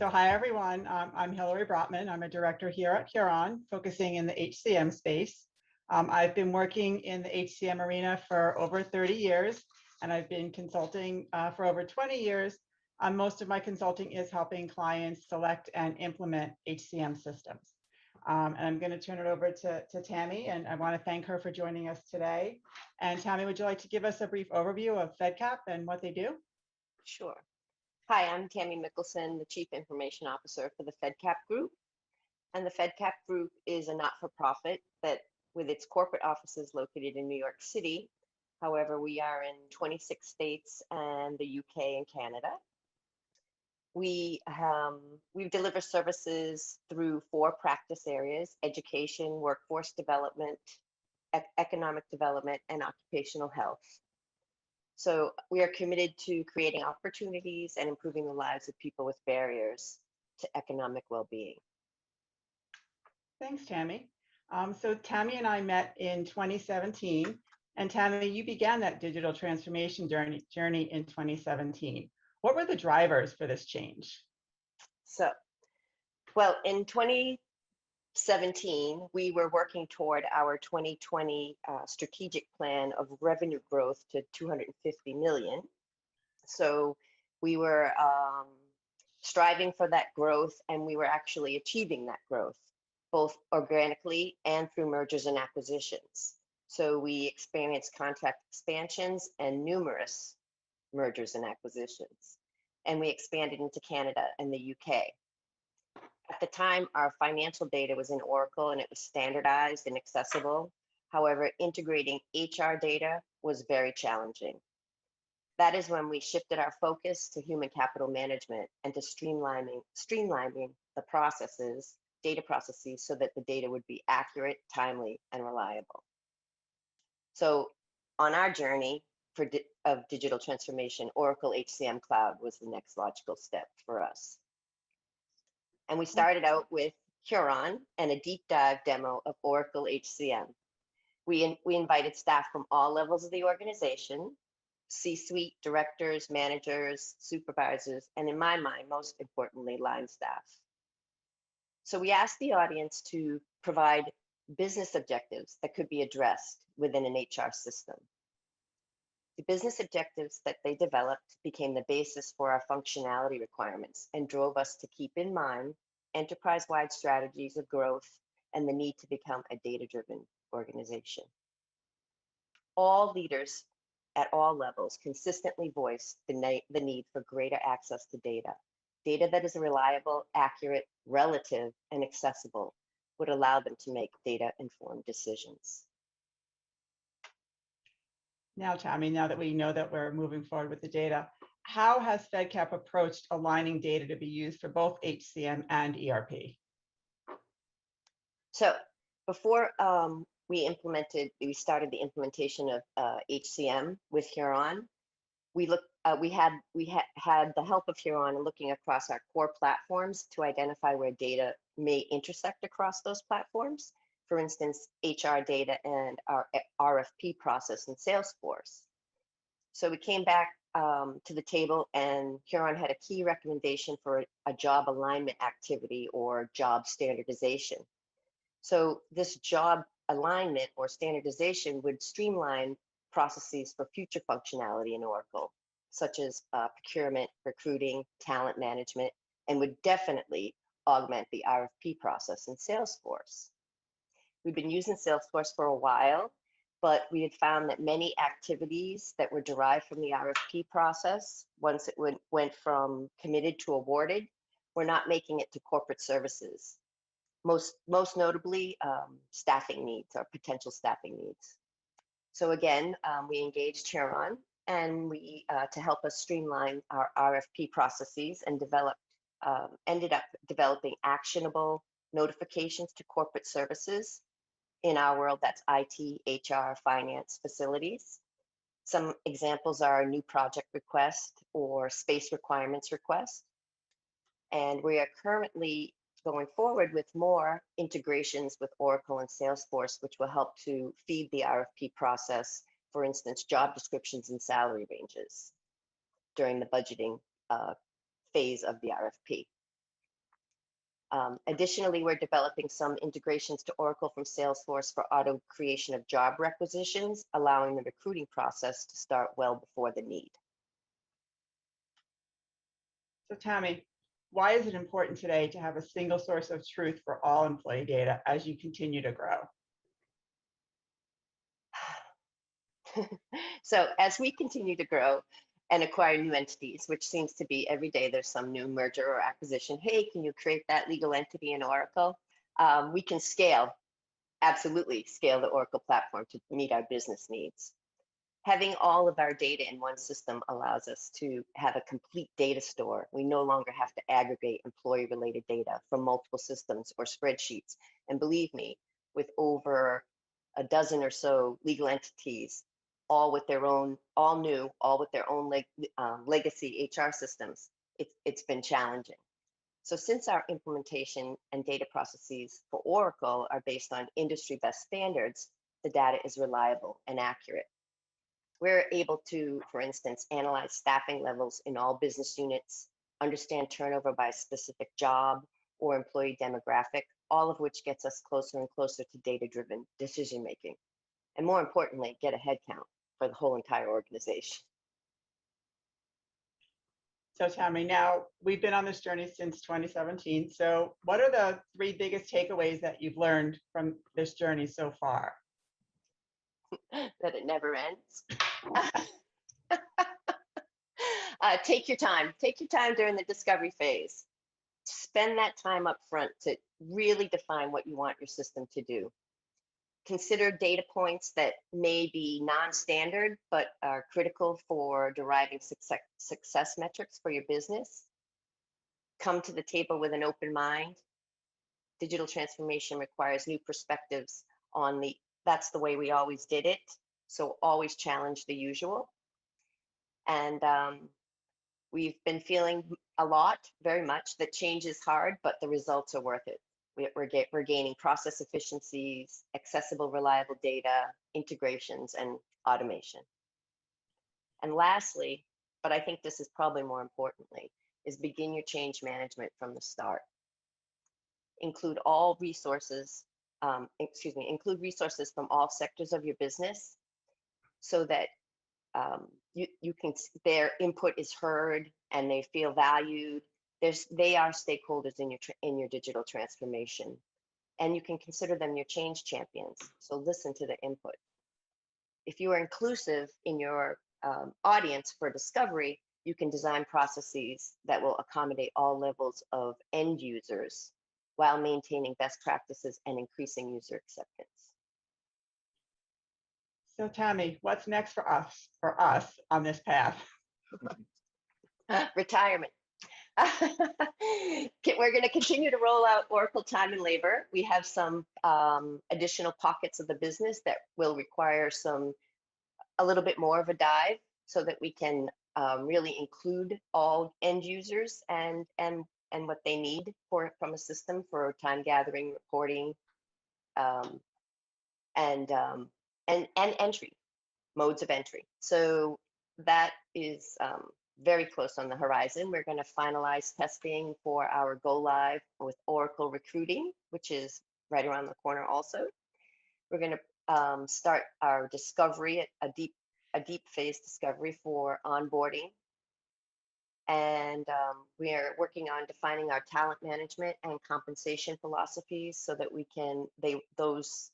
So hi, everyone. I'm Hillary Brotman. I'm a director here at Huron, focusing in the HCM space. I've been working in the HCM arena for over 30 years, and I've been consulting for over 20 years. Most of my consulting is helping clients select and implement HCM systems. And I'm going to turn it over to Tammy, and I want to thank her for joining us today. And Tammy, would you like to give us a brief overview of Fedcap and what they do? Sure. Hi, I'm Tammy Mickelson, the Chief Information Officer for the Fedcap Group. And the Fedcap Group is a not-for-profit that, with its corporate offices located in New York City. However, we are in 26 states and the UK and Canada. We deliver services through 4 practice areas: education, workforce development, economic development, and occupational health. So we are committed to creating opportunities and improving the lives of people with barriers to economic well-being. Thanks, Tammy. So Tammy and I met in 2017, and Tammy, you began that digital transformation journey in 2017. What were the drivers for this change? So, well, in 2017, we were working toward our 2020 strategic plan of revenue growth to 250 million. So we were striving for that growth, and we were actually achieving that growth, both organically and through mergers and acquisitions. So we experienced contract expansions and numerous mergers and acquisitions, and we expanded into Canada and the UK. At the time, our financial data was in Oracle and it was standardized and accessible. However, integrating HR data was very challenging. That is when we shifted our focus to human capital management and to streamlining the processes, data processes, so that the data would be accurate, timely, and reliable. So on our journey of digital transformation, Oracle Hcm Cloud was the next logical step for us. And we started out with Huron and a deep dive demo of Oracle HCM. We invited staff from all levels of the organization, C-suite, directors, managers, supervisors, and in my mind, most importantly, line staff. So we asked the audience to provide business objectives that could be addressed within an HR system. The business objectives that they developed became the basis for our functionality requirements and drove us to keep in mind enterprise-wide strategies of growth and the need to become a data-driven organization. All leaders at all levels consistently voiced the need for greater access to data. Data that is reliable, accurate, relative, and accessible would allow them to make data-informed decisions. Now, Tammy, now that we know that we're moving forward with the data, how has Fedcap approached aligning data to be used for both HCM and ERP? So before we started the implementation of HCM with Huron, we had the help of Huron in looking across our core platforms to identify where data may intersect across those platforms. For instance, HR data and our RFP process in Salesforce. So we came back to the table, and Huron had a key recommendation for a job alignment activity or job standardization. So this job alignment or standardization would streamline processes for future functionality in Oracle, such as procurement, recruiting, talent management, and would definitely augment the RFP process in Salesforce. We've been using Salesforce for a while, but we had found that many activities that were derived from the RFP process, once it went from committed to awarded, were not making it to corporate services. Most notably, staffing needs or potential staffing needs. So again, we engaged Huron and to help us streamline our RFP processes and ended up developing actionable notifications to corporate services. In our world, that's IT, HR, finance, facilities. Some examples are a new project request or space requirements request. And we are currently going forward with more integrations with Oracle and Salesforce, which will help to feed the RFP process, for instance, job descriptions and salary ranges during the budgeting phase of the RFP. Additionally, we're developing some integrations to Oracle from Salesforce for auto creation of job requisitions, allowing the recruiting process to start well before the need. So Tammy, why is it important today to have a single source of truth for all employee data as you continue to grow? So as we continue to grow and acquire new entities, which seems to be every day there's some new merger or acquisition. Hey, can you create that legal entity in Oracle? We can scale, absolutely scale the Oracle platform to meet our business needs. Having all of our data in one system allows us to have a complete data store. We no longer have to aggregate employee-related data from multiple systems or spreadsheets. And believe me, with over a dozen or so legal entities, all with their own, all new, all with their own legacy HR systems, it's been challenging. So since our implementation and data processes for Oracle are based on industry best standards, the data is reliable and accurate. We're able to, for instance, analyze staffing levels in all business units, understand turnover by specific job or employee demographic, all of which gets us closer and closer to data-driven decision-making. And more importantly, get a head count for the whole entire organization. So Tammy, now we've been on this journey since 2017. So what are the 3 biggest takeaways that you've learned from this journey so far? That it never ends. Take your time. Take your time during the discovery phase. Spend that time up front to really define what you want your system to do. Consider data points that may be non-standard, but are critical for deriving success metrics for your business. Come to the table with an open mind. Digital transformation requires new perspectives on that's the way we always did it. So always challenge the usual. And we've been feeling a lot, very much, that change is hard, but the results are worth it. We're gaining process efficiencies, accessible, reliable data, integrations, and automation. And lastly, but I think this is probably more importantly, is begin your change management from the start. Include all resources, include resources from all sectors of your business so that their input is heard and they feel valued. They are stakeholders in your digital transformation, and you can consider them your change champions. So listen to the input. If you are inclusive in your audience for discovery, you can design processes that will accommodate all levels of end users while maintaining best practices and increasing user acceptance. So Tammy, what's next for us on this path? Retirement. We're going to continue to roll out Oracle Time and Labor. We have some additional pockets of the business that will require a little bit more of a dive so that we can really include all end users and what they need from a system for time gathering, reporting, and entry, modes of entry. So that is very close on the horizon. We're going to finalize testing for our go live with Oracle Recruiting, which is right around the corner also. We're going to start our discovery, a deep phase discovery for onboarding. And we are working on defining our talent management and compensation philosophies so that those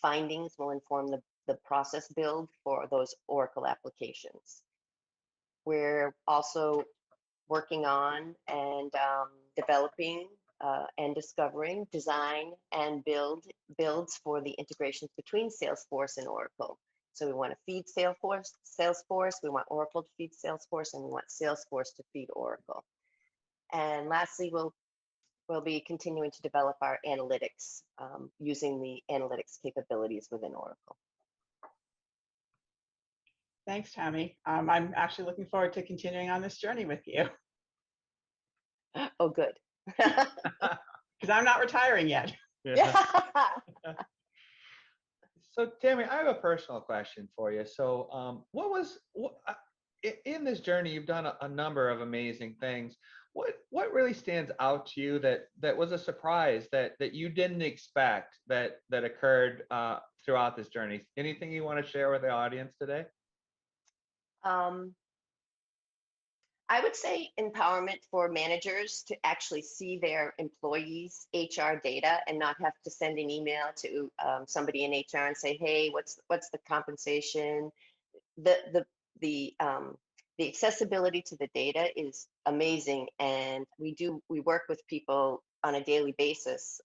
findings will inform the process build for those Oracle applications. We're also working on and developing and discovering design and builds for the integrations between Salesforce and Oracle. So we want to feed Salesforce, we want Oracle to feed Salesforce, and we want Salesforce to feed Oracle. And lastly, we'll be continuing to develop our analytics using the analytics capabilities within Oracle. Thanks, Tammy. I'm actually looking forward to continuing on this journey with you. Oh, good. Because I'm not retiring yet. Yeah. So Tammy, I have a personal question for you. So in this journey, you've done a number of amazing things. what really stands out to you that was a surprise that you didn't expect that occurred throughout this journey? Anything you want to share with the audience today? Um, I would say empowerment for managers to actually see their employees' HR data and not have to send an email to somebody in HR and say, "Hey, what's the compensation?" The accessibility to the data is amazing, and we work with people on a daily basis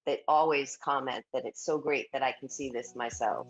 that always comment that it's so great that I can see this myself.